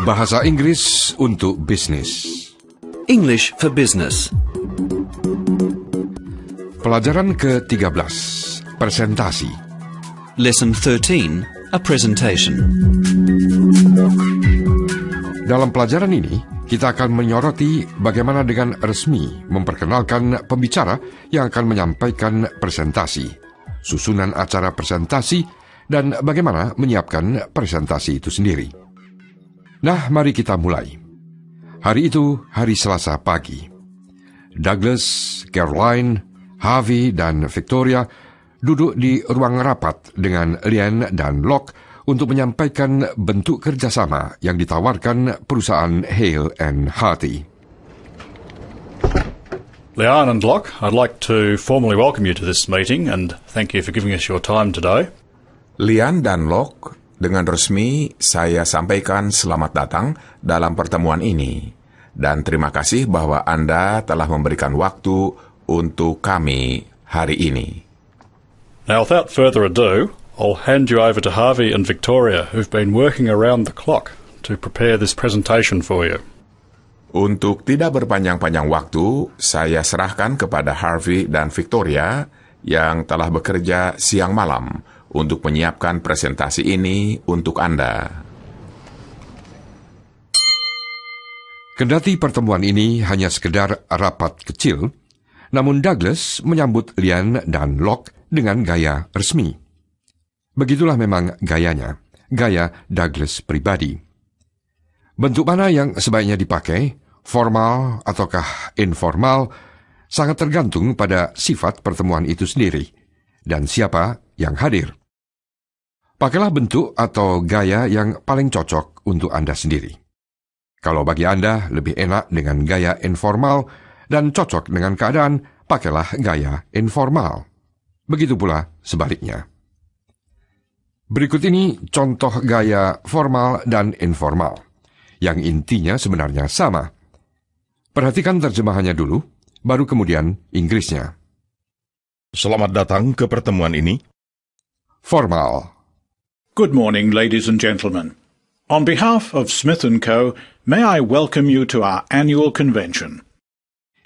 Bahasa Inggris untuk bisnis. English for Business. Pelajaran ke-13, presentasi. Lesson 13, a presentation. Dalam pelajaran ini, kita akan menyoroti bagaimana dengan resmi memperkenalkan pembicara yang akan menyampaikan presentasi, susunan acara presentasi, dan bagaimana menyiapkan presentasi itu sendiri. Nah, mari kita mulai. Hari itu hari Selasa pagi. Douglas, Caroline, Harvey, dan Victoria duduk di ruang rapat dengan Lian dan Locke untuk menyampaikan bentuk kerjasama yang ditawarkan perusahaan Hale and Harty. Lian and Locke, I'd like to formally welcome you to this meeting and thank you for giving us your time today. Lian dan Locke, dengan resmi saya sampaikan selamat datang dalam pertemuan ini. Dan terima kasih bahwa Anda telah memberikan waktu untuk kami hari ini. Now, without further ado, I'll hand you over to Harvey and Victoria, who've been working around the clock to prepare this presentation for you. Untuk tidak berpanjang-panjang waktu, saya serahkan kepada Harvey dan Victoria yang telah bekerja siang malam untuk menyiapkan presentasi ini untuk Anda. Kendati pertemuan ini hanya sekedar rapat kecil, namun Douglas menyambut Lian dan Locke dengan gaya resmi. Begitulah memang gayanya, gaya Douglas pribadi. Bentuk mana yang sebaiknya dipakai, formal ataukah informal, sangat tergantung pada sifat pertemuan itu sendiri dan siapa yang hadir. Pakailah bentuk atau gaya yang paling cocok untuk Anda sendiri. Kalau bagi Anda lebih enak dengan gaya informal dan cocok dengan keadaan, pakailah gaya informal. Begitu pula sebaliknya. Berikut ini contoh gaya formal dan informal, yang intinya sebenarnya sama. Perhatikan terjemahannya dulu, baru kemudian Inggrisnya. Selamat datang ke pertemuan ini. Formal. Good morning, ladies and gentlemen. On behalf of Smith & Co., may I welcome you to our annual convention.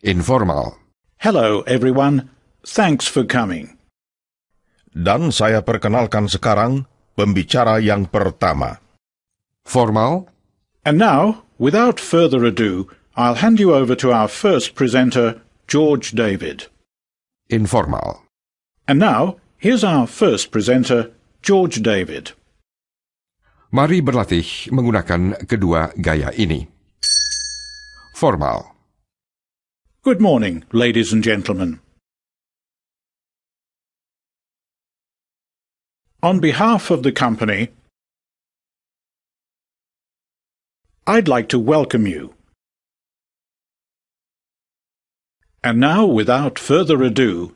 Informal. Hello, everyone. Thanks for coming. Dan saya perkenalkan sekarang pembicara yang pertama. Formal. And now, without further ado, I'll hand you over to our first presenter, George David. Informal. And now, here's our first presenter, George David. Mari berlatih menggunakan kedua gaya ini. Formal. Good morning, ladies and gentlemen. On behalf of the company, I'd like to welcome you. And now, without further ado,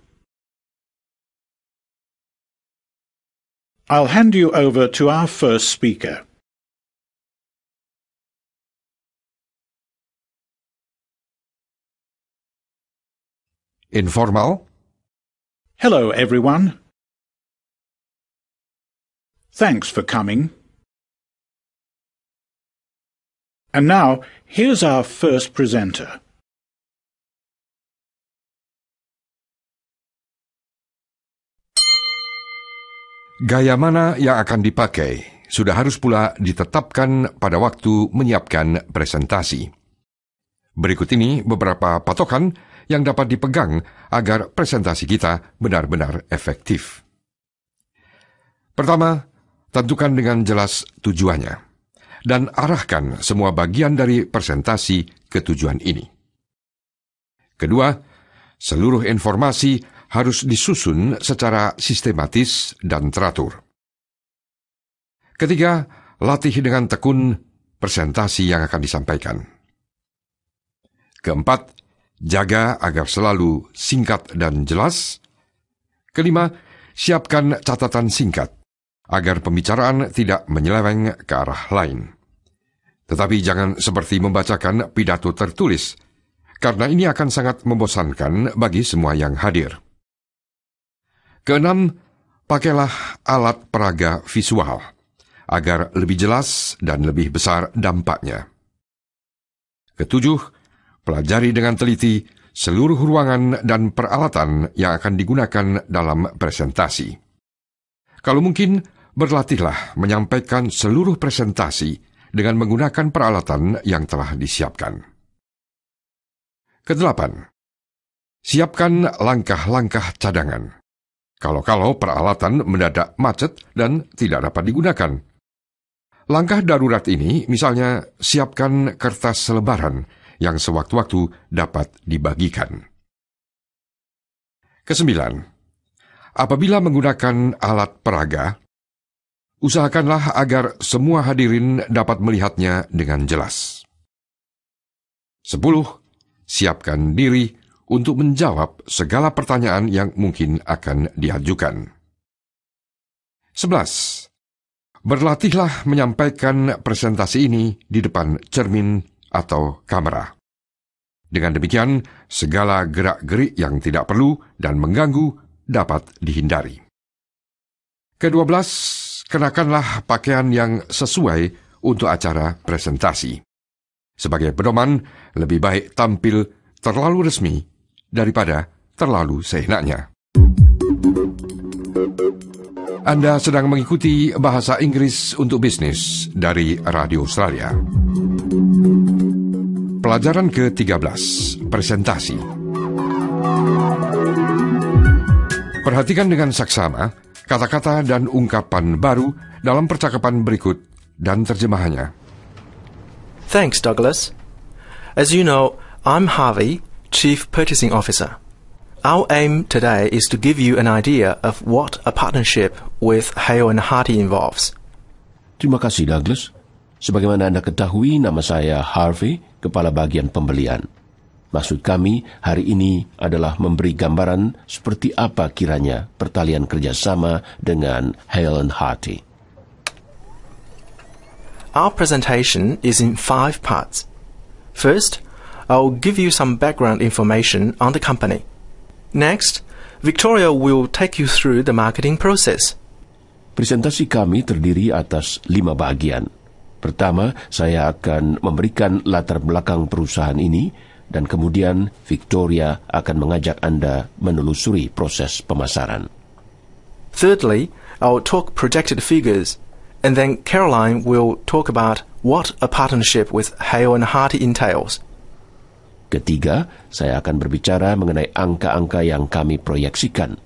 I'll hand you over to our first speaker. Informal. Hello, everyone. Thanks for coming. And now, here's our first presenter. Gaya mana yang akan dipakai sudah harus pula ditetapkan pada waktu menyiapkan presentasi. Berikut ini beberapa patokan yang dapat dipegang agar presentasi kita benar-benar efektif. Pertama, tentukan dengan jelas tujuannya dan arahkan semua bagian dari presentasi ke tujuan ini. Kedua, seluruh informasi harus disusun secara sistematis dan teratur. Ketiga, latih dengan tekun presentasi yang akan disampaikan. Keempat, jaga agar selalu singkat dan jelas. Kelima, siapkan catatan singkat agar pembicaraan tidak menyeleweng ke arah lain. Tetapi jangan seperti membacakan pidato tertulis, karena ini akan sangat membosankan bagi semua yang hadir. Keenam, pakailah alat peraga visual agar lebih jelas dan lebih besar dampaknya. Ketujuh, pelajari dengan teliti seluruh ruangan dan peralatan yang akan digunakan dalam presentasi. Kalau mungkin, berlatihlah menyampaikan seluruh presentasi dengan menggunakan peralatan yang telah disiapkan. Kedelapan, siapkan langkah-langkah cadangan. Kalau-kalau peralatan mendadak macet dan tidak dapat digunakan. Langkah darurat ini misalnya siapkan kertas selebaran yang sewaktu-waktu dapat dibagikan. Kesembilan, apabila menggunakan alat peraga, usahakanlah agar semua hadirin dapat melihatnya dengan jelas. 10. Siapkan diri untuk menjawab segala pertanyaan yang mungkin akan diajukan. 11. Berlatihlah menyampaikan presentasi ini di depan cermin atau kamera. Dengan demikian, segala gerak-gerik yang tidak perlu dan mengganggu dapat dihindari. Ke-12, kenakanlah pakaian yang sesuai untuk acara presentasi. Sebagai pedoman, lebih baik tampil terlalu resmi daripada terlalu seenaknya. Anda sedang mengikuti Bahasa Inggris untuk Bisnis dari Radio Australia. Pelajaran ke-13, presentasi. Perhatikan dengan saksama kata-kata dan ungkapan baru dalam percakapan berikut dan terjemahannya. Thanks, Douglas. As you know, I'm Harvey, Chief Purchasing Officer. Our aim today is to give you an idea of what a partnership with Hale & Harty involves. Terima kasih, Douglas. Sebagaimana Anda ketahui, nama saya Harvey, Kepala Bagian Pembelian. Maksud kami hari ini adalah memberi gambaran seperti apa kiranya pertalian kerjasama dengan Hale & Harty. Our presentation is in 5 parts. First, I'll give you some background information on the company. Next, Victoria will take you through the marketing process. Presentasi kami terdiri atas 5 bagian. Pertama, saya akan memberikan latar belakang perusahaan ini, dan kemudian Victoria akan mengajak Anda menelusuri proses pemasaran. Thirdly, I'll talk projected figures, and then Caroline will talk about what a partnership with Hale & Harty entails. Ketiga, saya akan berbicara mengenai angka-angka yang kami proyeksikan.